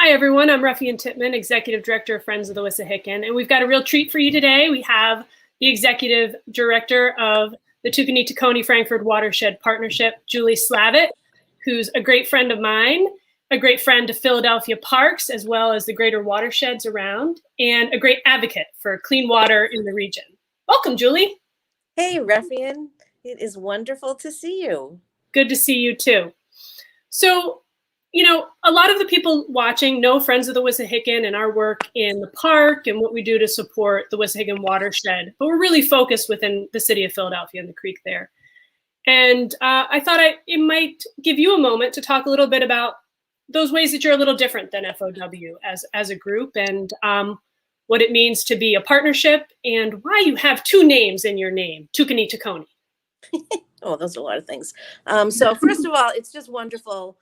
Hi, everyone. I'm Ruffian Tittman, Executive Director of Friends of the Wissahickon, and we've got a real treat for you today. We have the Executive Director of the Tookany-Tacony-Frankford Watershed Partnership, Julie Slavet, who's a great friend of mine, a great friend to Philadelphia parks, as well as the greater watersheds around, and a great advocate for clean water in the region. Welcome, Julie. Hey, Ruffian. It is wonderful to see you. Good to see you, too. So, you know, a lot of the people watching know Friends of the Wissahickon and our work in the park and what we do to support the Wissahickon watershed, but we're really focused within the city of Philadelphia and the creek there. And I thought it might give you a moment to talk a little bit about those ways that you're a little different than FOW as a group, and what it means to be a partnership, and why you have two names in your name, Tookany-Tacony. Oh, those are a lot of things. So first of all, it's just wonderful.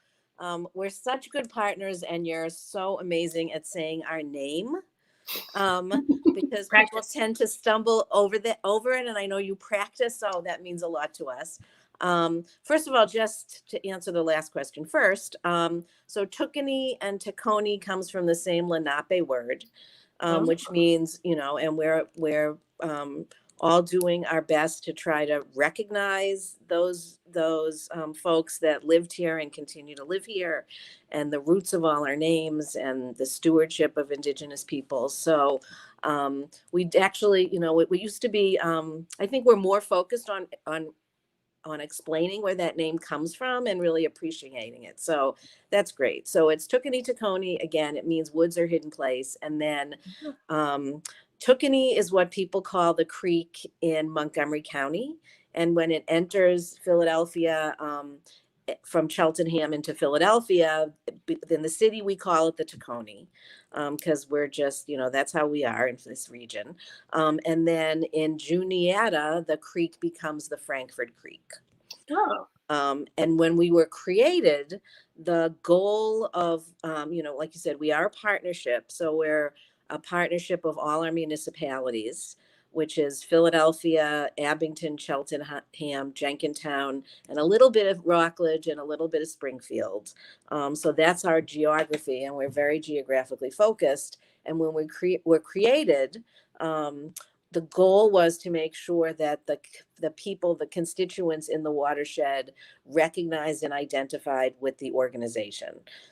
We're such good partners, and you're so amazing at saying our name, because people tend to stumble over it, and I know you practice, so that means a lot to us. First of all, just to answer the last question first, so Tookany and Tacony comes from the same Lenape word, which means, you know, and we're all doing our best to try to recognize those folks that lived here and continue to live here, and the roots of all our names and the stewardship of Indigenous peoples. So we actually, you know, we used to be, I think we're more focused on explaining where that name comes from and really appreciating it. So that's great. So it's Tookany-Tacony. Again, it means woods or hidden place. And then Tookany is what people call the creek in Montgomery County. And when it enters Philadelphia, from Cheltenham into Philadelphia, in the city, we call it the Tookany, because we're just, you know, that's how we are in this region. And then in Juniata, the creek becomes the Frankford Creek. Oh. And when we were created, the goal of, you know, like you said, we are a partnership. So we're a partnership of all our municipalities, which is Philadelphia, Abington, Cheltenham, Jenkintown, and a little bit of Rockledge and a little bit of Springfield. So that's our geography, and we're very geographically focused. And when we were created, the goal was to make sure that the people, the constituents in the watershed recognized and identified with the organization.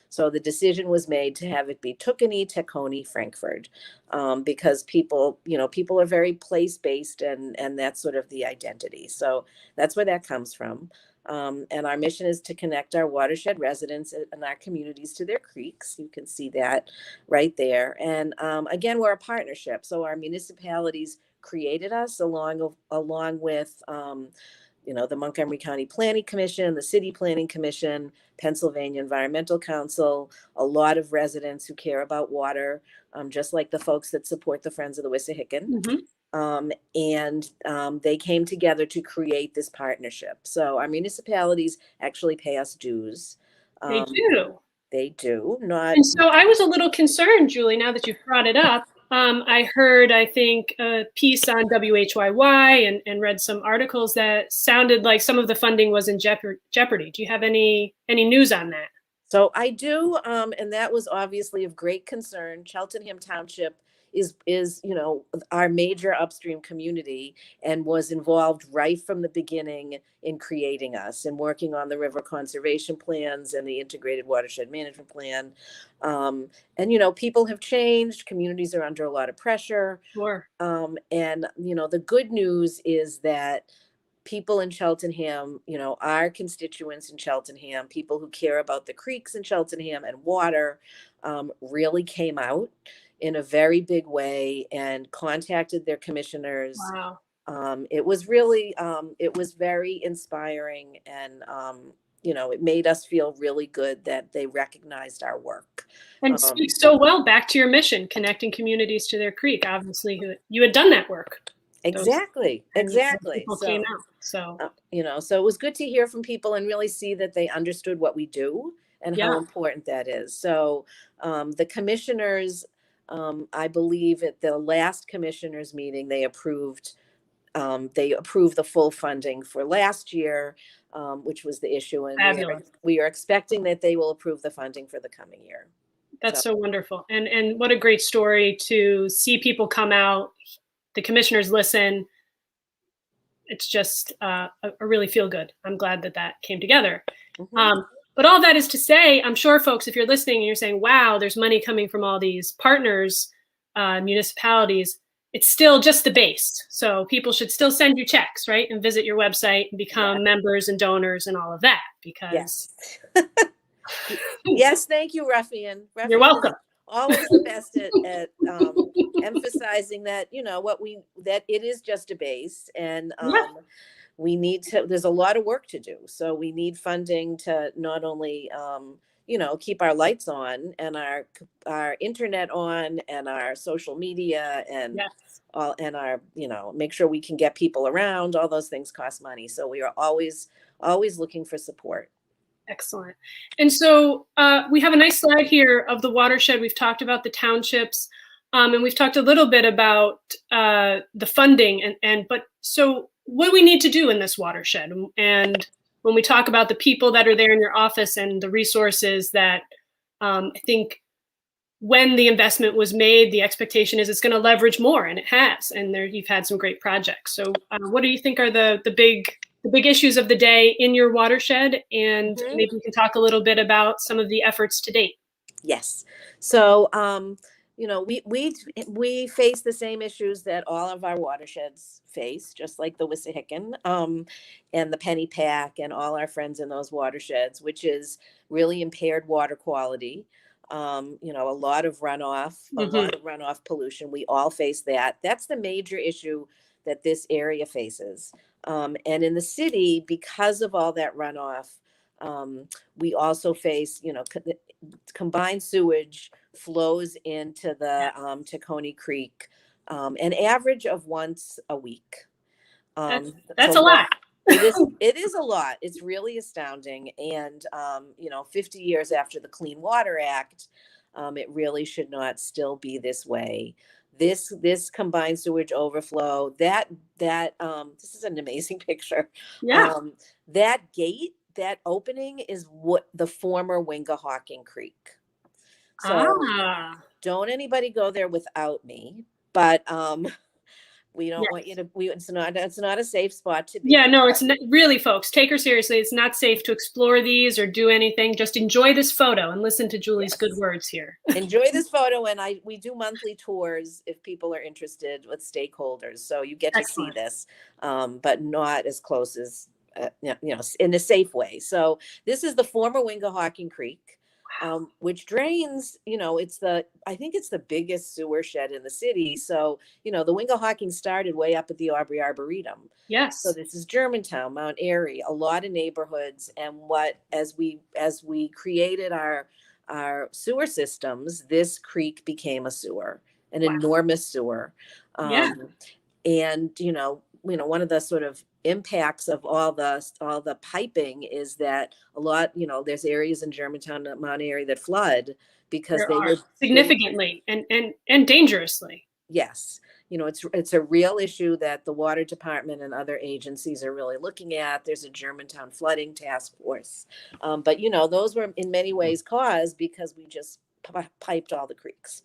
So the decision was made to have it be Tookany-Tacony-Frankford, because people are very place-based, and that's sort of the identity. So that's where that comes from. And our mission is to connect our watershed residents and our communities to their creeks. You can see that right there. And again, we're a partnership. So our municipalities created us along with you know, the Montgomery County Planning Commission, the City Planning Commission, Pennsylvania Environmental Council, a lot of residents who care about water, just like the folks that support the Friends of the Wissahickon. And they came together to create this partnership. So our municipalities actually pay us dues. They do. They do. And so I was a little concerned, Julie, now that you've brought it up. I heard, I think, a piece on WHYY and read some articles that sounded like some of the funding was in jeopardy. Do you have any news on that? So I do, and that was obviously of great concern. Cheltenham Township is you know, our major upstream community, and was involved right from the beginning in creating us and working on the river conservation plans and the integrated watershed management plan. And you know, people have changed, communities are under a lot of pressure. Sure. And you know, the good news is that people in Cheltenham, you know, our constituents in Cheltenham, people who care about the creeks in Cheltenham and water, really came out in a very big way and contacted their commissioners. Wow. It was really, it was very inspiring, and you know, it made us feel really good that they recognized our work. And speaks so well back to your mission, connecting communities to their creek. Obviously, you had done that work. Exactly. People came out. So you know, so it was good to hear from people and really see that they understood what we do and how important that is. So the commissioners, I believe at the last commissioners meeting, they approved the full funding for last year, which was the issue. And we are expecting that they will approve the funding for the coming year. That's so wonderful. And what a great story to see people come out, the commissioners listen. It's just a really feel good. I'm glad that that came together. But all that is to say, I'm sure folks, if you're listening and you're saying, wow, there's money coming from all these partners, municipalities, it's still just the base. So people should still send you checks, right? And visit your website and become members and donors and all of that, because. Yes, thank you, Ruffian. You're welcome. Always the best at emphasizing that, that it is just a base, and we need to, there's a lot of work to do. So we need funding to not only, keep our lights on and our internet on and our social media and all, and our, make sure we can get people around. All those things cost money. So we are always looking for support. Excellent. And so we have a nice slide here of the watershed. We've talked about the townships, and we've talked a little bit about the funding. But so what do we need to do in this watershed? And when we talk about the people that are there in your office and the resources that I think when the investment was made, the expectation is it's going to leverage more, and it has. And there you've had some great projects. So what do you think are the big issues of the day in your watershed? And maybe we can talk a little bit about some of the efforts to date. Yes. So, we face the same issues that all of our watersheds face, just like the Wissahickon, and the Pennypack and all our friends in those watersheds, which is really impaired water quality. A lot of runoff, a lot of runoff pollution. We all face that. That's the major issue that this area faces. And in the city, because of all that runoff, we also face, combined sewage flows into the Tacony Creek, an average of once a week. That's a lot. It is a lot. It's really astounding. And, 50 years after the Clean Water Act, it really should not still be this way. This combined sewage overflow, that this is an amazing picture. That gate, that opening is what the former Wissahickon Creek. So don't anybody go there without me, but we don't want you to, it's not a safe spot to be. Yeah, no, it's not, really, folks, take her seriously. It's not safe to explore these or do anything. Just enjoy this photo and listen to Julie's good words here. Enjoy this photo. And we do monthly tours if people are interested with stakeholders. So you get to see this, but not as close as, in a safe way. So this is the former Wissahickon Creek. Which drains, I think it's the biggest sewer shed in the city. So, the Wissahickon started way up at the Aubrey Arboretum. Yes. So this is Germantown, Mount Airy, a lot of neighborhoods. And as we created our sewer systems, this creek became a sewer, an enormous sewer. And, one of the sort of impacts of all the piping is that a lot, there's areas in Germantown and Mount Airy that flood because they were significantly and dangerously. Yes. It's a real issue that the water department and other agencies are really looking at. There's a Germantown flooding task force. But those were in many ways caused because we just piped all the creeks.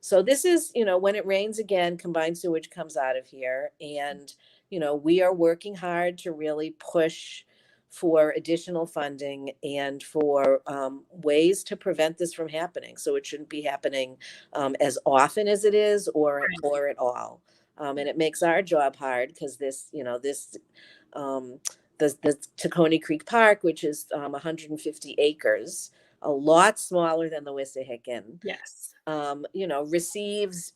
So this is, when it rains again, combined sewage comes out of here. And, we are working hard to really push for additional funding and for ways to prevent this from happening. So it shouldn't be happening as often as it is or at all. And it makes our job hard because the Tacony Creek Park, which is 150 acres, a lot smaller than the Wissahickon. Yes.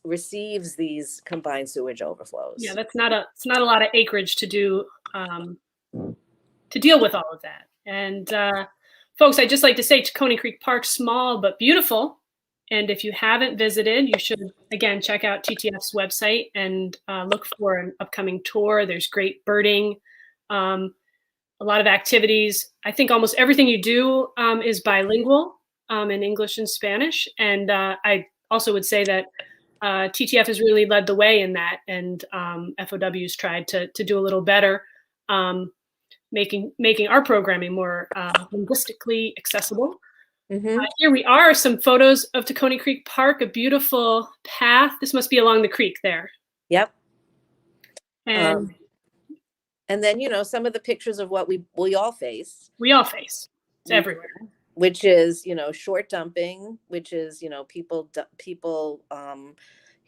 Receives these combined sewage overflows. Yeah, it's not a lot of acreage to do to deal with all of that. And folks, I'd just like to say Tacony Creek Park, small but beautiful. And if you haven't visited, you should again check out TTF's website and look for an upcoming tour. There's great birding. A lot of activities. I think almost everything you do is bilingual in English and Spanish. And I also would say that TTF has really led the way in that, and FOW's tried to do a little better, making our programming more linguistically accessible. Mm-hmm. Here we are, some photos of Tacony Creek Park, a beautiful path. This must be along the creek there. Yep. And and then, some of the pictures of what we all face. we all face. It's everywhere. Which is, short dumping, which is, people,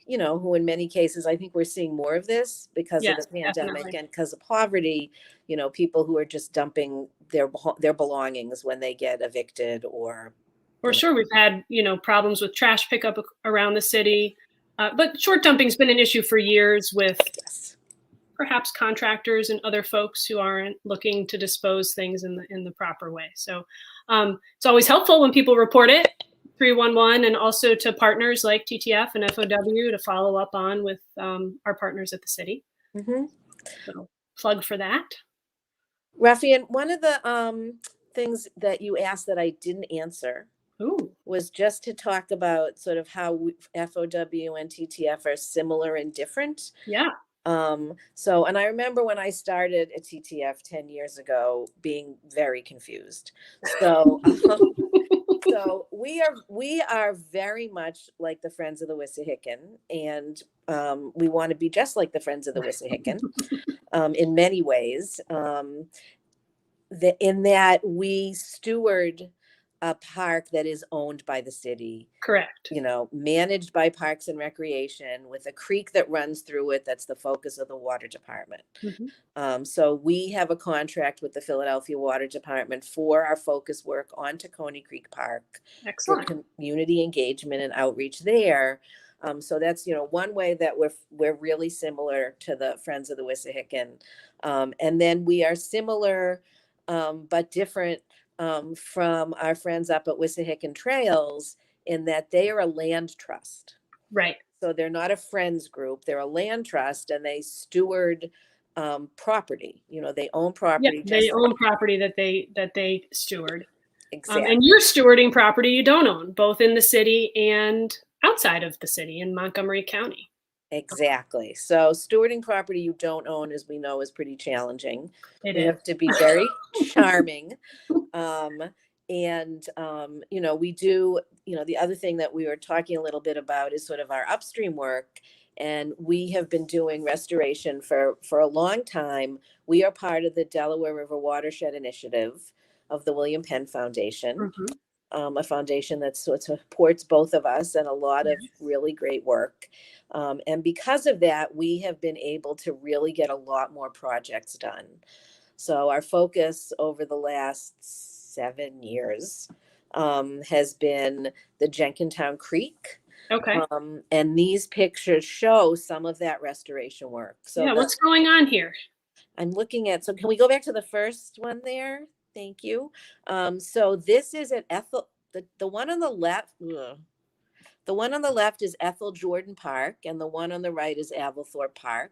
who in many cases, I think we're seeing more of this because of the pandemic definitely. and because of poverty, people who are just dumping their belongings when they get evicted or. For sure, we've had, problems with trash pickup around the city, but short dumping's been an issue for years with perhaps contractors and other folks who aren't looking to dispose things in the proper way. So it's always helpful when people report it, 311, and also to partners like TTF and FOW to follow up on with our partners at the city. Mm-hmm. So plug for that. Ruffy, and one of the things that you asked that I didn't answer was just to talk about sort of how FOW and TTF are similar and different. Yeah. And I remember when I started at TTF 10 years ago being very confused. So, so we are very much like the Friends of the Wissahickon, and we want to be just like the Friends of the Wissahickon in many ways. In that we steward a park that is owned by the city. Correct. Managed by Parks and Recreation with a creek that runs through it. That's the focus of the water department. Mm-hmm. So we have a contract with the Philadelphia Water Department for our focus work on Tacony Creek Park. Excellent. For community engagement and outreach there. So that's, one way that we're really similar to the Friends of the Wissahickon. And then we are similar, but different from our friends up at Wissahickon Trails in that they are a land trust. Right. So they're not a friends group. They're a land trust, and they steward property. They own property. Yeah, they own property that they steward. Exactly. And you're stewarding property you don't own, both in the city and outside of the city in Montgomery County. Exactly. So stewarding property you don't own, as we know, is pretty challenging. You have to be very charming. We do, the other thing that we were talking a little bit about is sort of our upstream work. And we have been doing restoration for a long time. We are part of the Delaware River Watershed Initiative of the William Penn Foundation. Mm-hmm. A foundation that supports both of us and a lot of really great work. And because of that, we have been able to really get a lot more projects done. So our focus over the last 7 years has been the Germantown Creek. Okay. And these pictures show some of that restoration work. So what's going on here? I'm looking at, so can we go back to the first one there? Thank you. So this is at the one on the left. The one on the left is Ethel Jordan Park, and the one on the right is Applethorpe Park.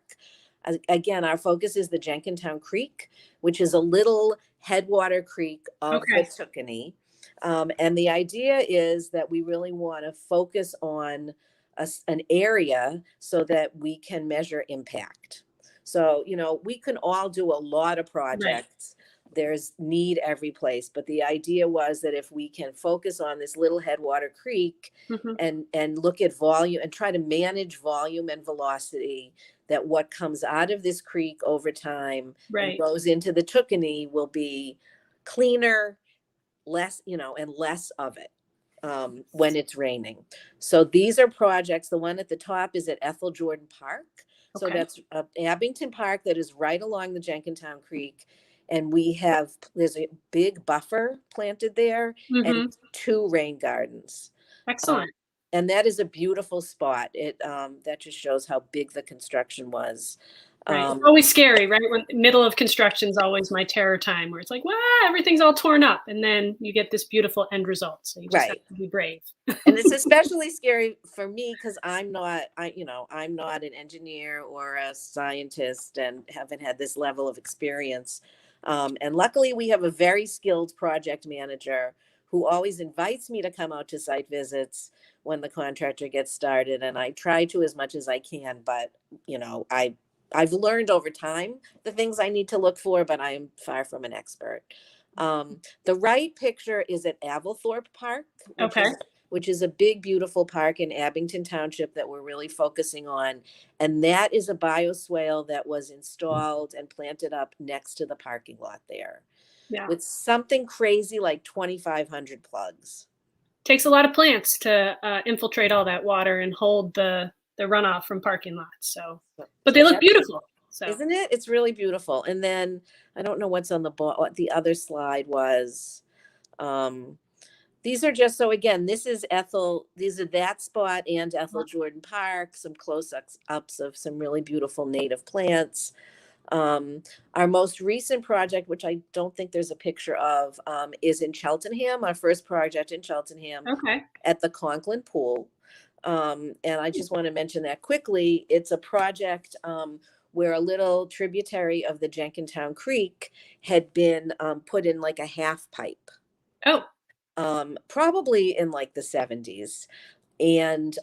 Again, our focus is the Germantown Creek, which is a little headwater creek of the Tookany. And the idea is that we really want to focus on an area so that we can measure impact. So, we can all do a lot of projects. Right. There's need every place. But the idea was that if we can focus on this little headwater creek and look at volume and try to manage volume and velocity, that what comes out of this creek over time and goes into the Tookany will be cleaner, less, and less of it when it's raining. So these are projects. The one at the top is at Ethel Jordan Park. So that's Abington Park that is right along the Germantown Creek. And there's a big buffer planted there and 2 rain gardens. Excellent. And that is a beautiful spot. It that just shows how big the construction was. Right. It's always scary, right? When middle of construction is always my terror time, where it's like, wow, everything's all torn up, and then you get this beautiful end result. So you just have to be brave. And it's especially scary for me because I'm not an engineer or a scientist and haven't had this level of experience. And luckily, we have a very skilled project manager who always invites me to come out to site visits when the contractor gets started, and I try to as much as I can. But I've learned over time the things I need to look for, but I'm far from an expert. The right picture is at Applethorpe Park, Okay. which is a big, beautiful park in Abington Township that we're really focusing on. And that is a bioswale that was installed and planted up next to the parking lot there. Yeah. With something crazy like 2,500 plugs. Takes a lot of plants to infiltrate all that water and hold the runoff from parking lots. So, but they look beautiful. So, isn't it? It's really beautiful. And then I don't know what's on what the other slide was. These are just, so again, this is Ethel. These are that spot and Ethel Jordan Park. Some close-ups of some really beautiful native plants. Our most recent project, which I don't think there's a picture of, is in Cheltenham. Our first project in Cheltenham at the Conklin Pool. And I just want to mention that quickly. It's a project where a little tributary of the Jenkintown Creek had been put in like a half pipe. Oh. Probably in like the 70s. And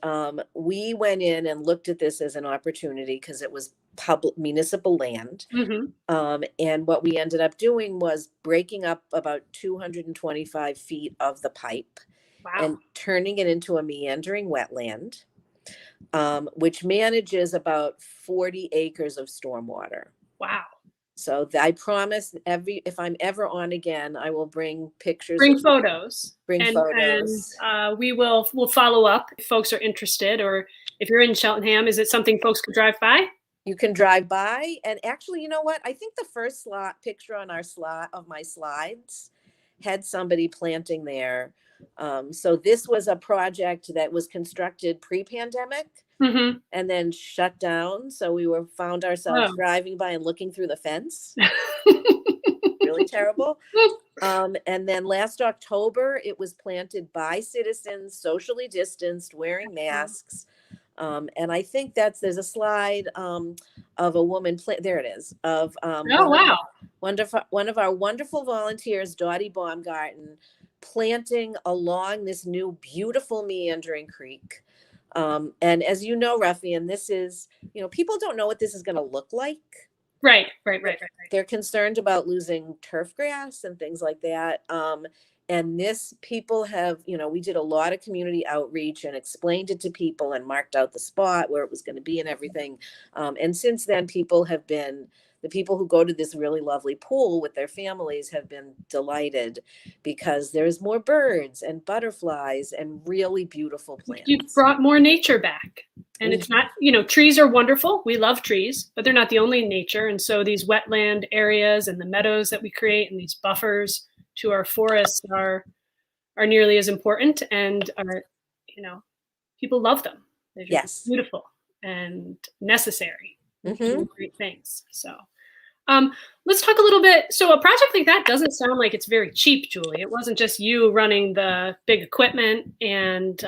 we went in and looked at this as an opportunity because it was public municipal land. And what we ended up doing was breaking up about 225 feet of the pipe and turning it into a meandering wetland, which manages about 40 acres of stormwater. Wow. So I promise if I'm ever on again, I will bring pictures. Bring photos. And we'll follow up if folks are interested, or if you're in Cheltenham, is it something folks could drive by? You can drive by. And actually, you know what? I think the first picture on my slides had somebody planting there. So this was a project that was constructed pre-pandemic and then shut down. So we found ourselves driving by and looking through the fence. Really terrible. And then last October, it was planted by citizens, socially distanced, wearing masks. And I think there's a slide of a woman, there it is, of one of our wonderful volunteers, Dottie Baumgarten, planting along this new beautiful meandering creek. And as you know, Ruffian, this is, people don't know what this is going to look like. Right. They're concerned about losing turf grass and things like that. And people have, we did a lot of community outreach and explained it to people and marked out the spot where it was going to be and everything. And since then, the people who go to this really lovely pool with their families have been delighted because there's more birds and butterflies and really beautiful plants. You've brought more nature back. And it's not, trees are wonderful. We love trees, but they're not the only nature. And so these wetland areas and the meadows that we create and these buffers to our forests are nearly as important, and are, people love them. They're just beautiful and necessary. Great things. So let's talk a little bit. So a project like that doesn't sound like it's very cheap, Julie. It wasn't just you running the big equipment and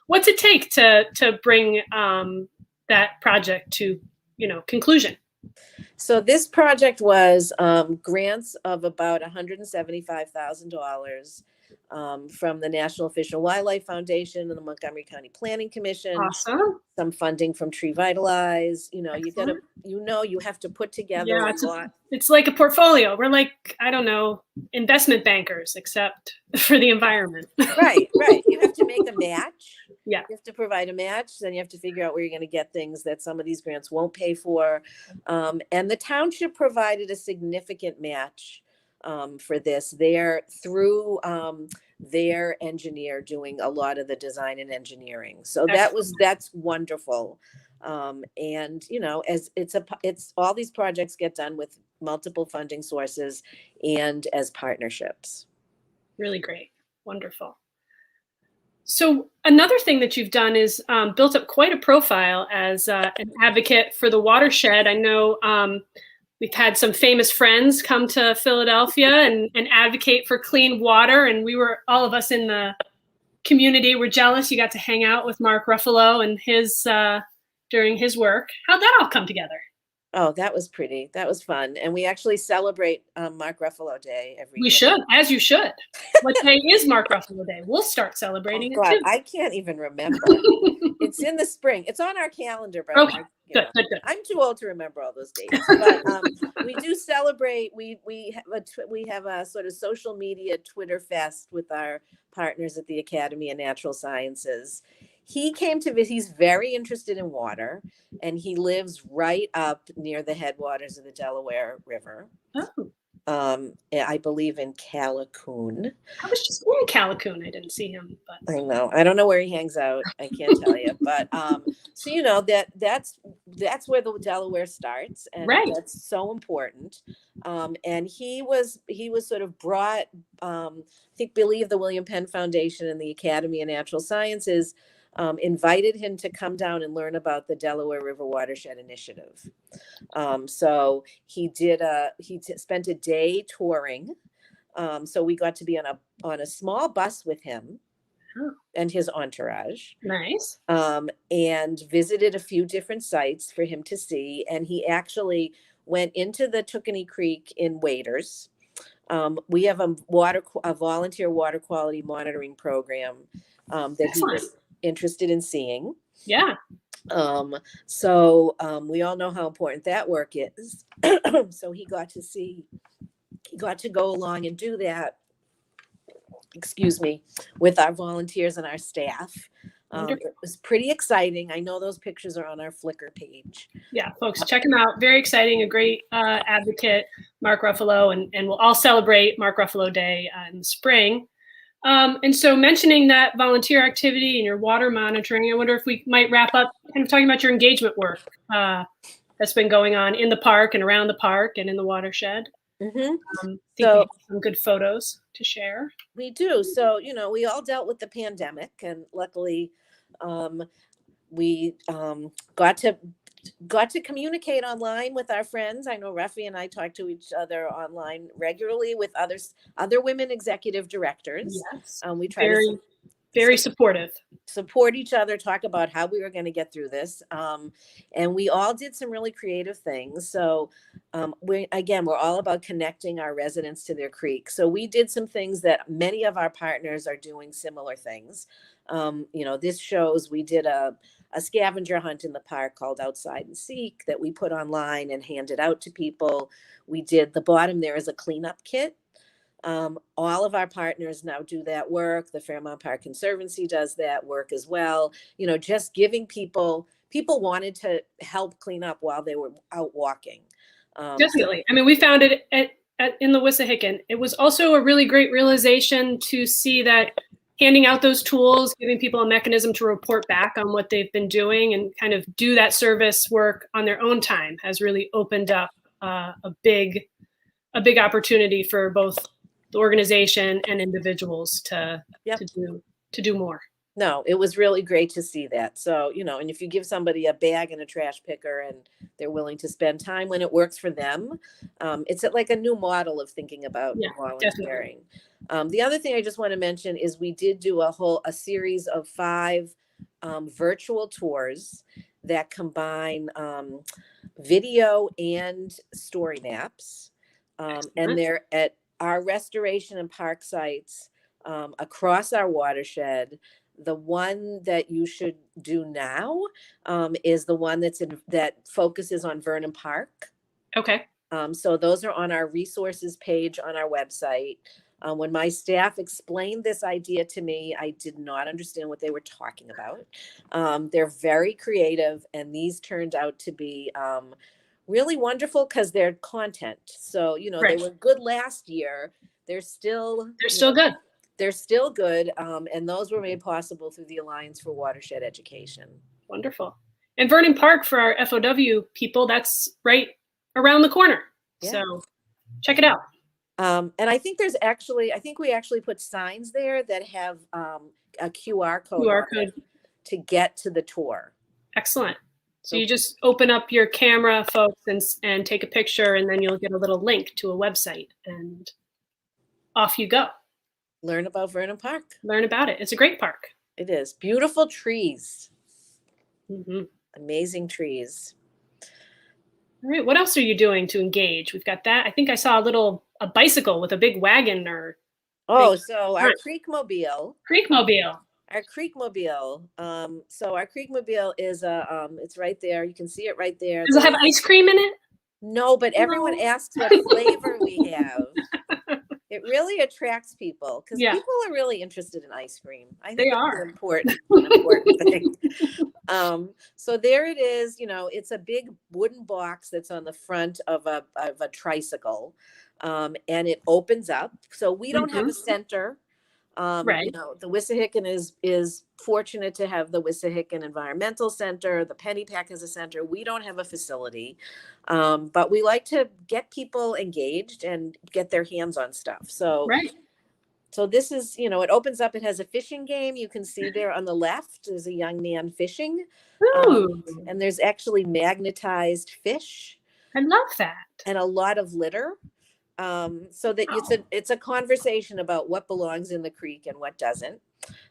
what's it take to bring that project to conclusion? So this project was grants of about $175,000 from the National Fish and Wildlife Foundation and the Montgomery County Planning Commission. Awesome. Some funding from Tree Vitalize. You have to put together a lot. It's like a portfolio. We're like, I don't know, investment bankers, except for the environment. Right. You have to make a match. Yeah. You have to provide a match. Then you have to figure out where you're going to get things that some of these grants won't pay for. And the township provided a significant match for this. They're through their engineer doing a lot of the design and engineering. So that's wonderful. And as it's all these projects get done with multiple funding sources and as partnerships. Really great. Wonderful. So another thing that you've done is built up quite a profile as an advocate for the watershed. I know we've had some famous friends come to Philadelphia and advocate for clean water. And all of us in the community were jealous. You got to hang out with Mark Ruffalo and during his work. How'd that all come together? Oh, that was pretty. That was fun. And we actually celebrate Mark Ruffalo Day every year. We should, as you should. What day is Mark Ruffalo Day? We'll start celebrating it too. I can't even remember. It's in the spring. It's on our calendar, but okay. Good, good, good. I'm too old to remember all those dates, but we do celebrate. We have a sort of social media Twitter fest with our partners at the Academy of Natural Sciences. He came to visit. He's very interested in water, and he lives right up near the headwaters of the Delaware River. Oh. I believe in Callicoon. I was just in Callicoon. I didn't see him, but I know. I don't know where he hangs out. I can't tell you. But so that's where the Delaware starts, and right. that's so important. And he was sort of brought. I believe the William Penn Foundation and the Academy of Natural Sciences invited him to come down and learn about the Delaware River Watershed Initiative. So he spent a day touring. So we got to be on a small bus with him and his entourage. Nice. And visited a few different sites for him to see. And he actually went into the Tookany Creek in Waders. We have a volunteer water quality monitoring program that Excellent. he was interested in seeing. Yeah. So we all know how important that work is. So he got to go along and do that, with our volunteers and our staff. It was pretty exciting. I know those pictures are on our Flickr page. Yeah, folks, check him out. Very exciting, a great advocate, Mark Ruffalo, and we'll all celebrate Mark Ruffalo Day in the spring. And so mentioning that volunteer activity and your water monitoring, I wonder if we might wrap up kind of talking about your engagement work that's been going on in the park and around the park and in the watershed. Mm-hmm. We have some good photos to share. We do. So, we all dealt with the pandemic, and luckily we got to communicate online with our friends. I know Ruffy and I talk to each other online regularly with other women executive directors. Yes. We try to very supportive. Support each other, talk about how we were going to get through this. And we all did some really creative things. So we're all about connecting our residents to their creek. So we did some things that many of our partners are doing similar things. This shows we did a scavenger hunt in the park called Outside and Seek that we put online and handed out to people. We did the bottom there is a cleanup kit. All of our partners now do that work. The Fairmount Park Conservancy does that work as well. Just giving people wanted to help clean up while they were out walking. Definitely. I mean, we found it in the Wissahickon. It was also a really great realization to see that handing out those tools, giving people a mechanism to report back on what they've been doing and kind of do that service work on their own time has really opened up a big opportunity for both the organization and individuals to do more. No, it was really great to see that. So, and if you give somebody a bag and a trash picker and they're willing to spend time when it works for them, it's like a new model of thinking about volunteering. The other thing I just want to mention is we did do a series of 5 virtual tours that combine video and story maps. And they're at our restoration and park sites across our watershed. The one that you should do now is the one that focuses on Vernon Park. Okay. So those are on our resources page on our website. When my staff explained this idea to me, I did not understand what they were talking about. They're very creative, and these turned out to be really wonderful because they're content. So, They were good last year. They're still good. They're still good. And those were made possible through the Alliance for Watershed Education. Wonderful. And Vernon Park, for our FOW people, that's right around the corner. Yeah. So check it out. And I think we actually put signs there that have a QR code to get to the tour. Excellent. So you just open up your camera, folks, and take a picture, and then you'll get a little link to a website, and off you go. Learn about Vernon Park. Learn about it. It's a great park. It is. Beautiful trees. Mm-hmm. Amazing trees. All right. What else are you doing to engage? We've got that. I think I saw a bicycle with a big wagon or. Our Creekmobile. Creekmobile. Our Creekmobile. So our Creekmobile is it's right there. You can see it right there. Does it have ice cream in it? No, but everyone No. asks what flavor we have. It really attracts people because Yeah, people are really interested in ice cream. I they think it's are. an important thing. So there it is. You know, it's a big wooden box that's on the front of a tricycle, and it opens up. So we don't have a center. Right. You know, the Wissahickon is fortunate to have the Wissahickon Environmental Center. The Pennypack is a center. We don't have a facility, but we like to get people engaged and get their hands on stuff. So, Right. so this is, you know, it opens up. It has a fishing game. You can see there on the left is a young man fishing, Ooh, and there's actually magnetized fish I love that. and a lot of litter. So that it's a conversation about what belongs in the creek and what doesn't.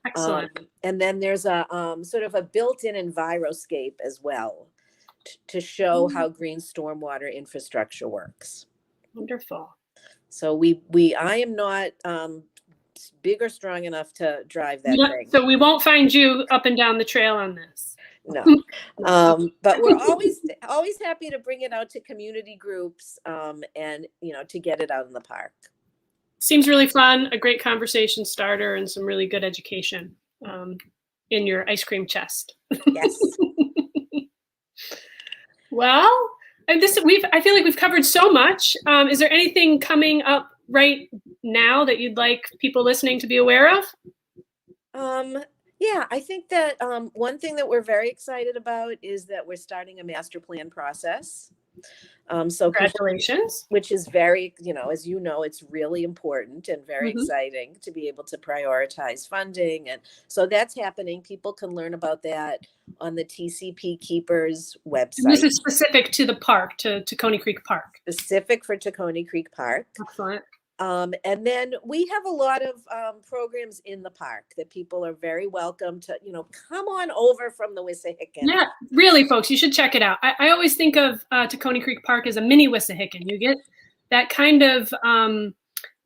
Excellent. And then there's a sort of a built-in enviroscape as well to show how green stormwater infrastructure works. Wonderful. So I am not big or strong enough to drive that thing. So we won't find you up and down the trail on this. No. But we're always happy to bring it out to community groups and, you know, to get it out in the park. Seems really fun, a great conversation starter, and some really good education in your ice cream chest. Yes. Well, I feel like we've covered so much. Is there anything coming up right now that you'd like people listening to be aware of? Yeah, I think that one thing that we're very excited about is that we're starting a master plan process. So Congratulations. which is very, you know, as you know, it's really important and very exciting to be able to prioritize funding. And so that's happening. People can learn about that on the TCP Keepers website. And this is specific to the park, to Tacony Creek Park. Specific for Tacony Creek Park. Excellent. And then we have a lot of programs in the park that people are very welcome to, you know, come on over from the Wissahickon. Yeah, really, folks, you should check it out. I always think of Tacony Creek Park as a mini Wissahickon. You get that kind of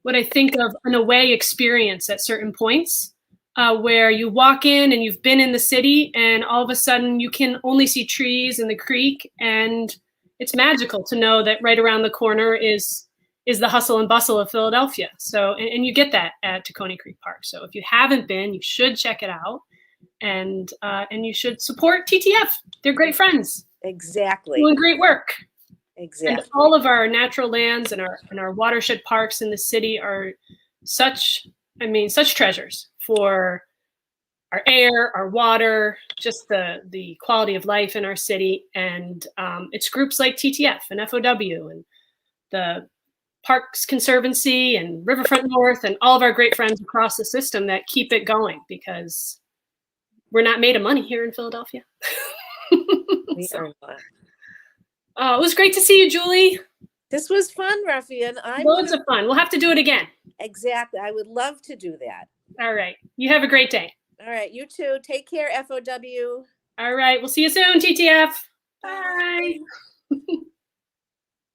what I think of an away experience at certain points where you walk in and you've been in the city and all of a sudden you can only see trees and the creek, and it's magical to know that right around the corner is the hustle and bustle of Philadelphia. So, and you get that at Tacony Creek Park. So if you haven't been, you should check it out, and you should support TTF. They're great friends. Exactly. Doing great work. Exactly. And all of our natural lands and our watershed parks in the city are such treasures for our air, our water, just the quality of life in our city. And it's groups like TTF and FOW and the Parks Conservancy and Riverfront North and all of our great friends across the system that keep it going, because we're not made of money here in Philadelphia. We are not. It was great to see you, Julie. This was fun, Raffi, and Loads of fun. We'll have to do it again. Exactly. I would love to do that. All right. You have a great day. All right. You too. Take care, FOW. All right. We'll see you soon, TTF. Bye. Bye.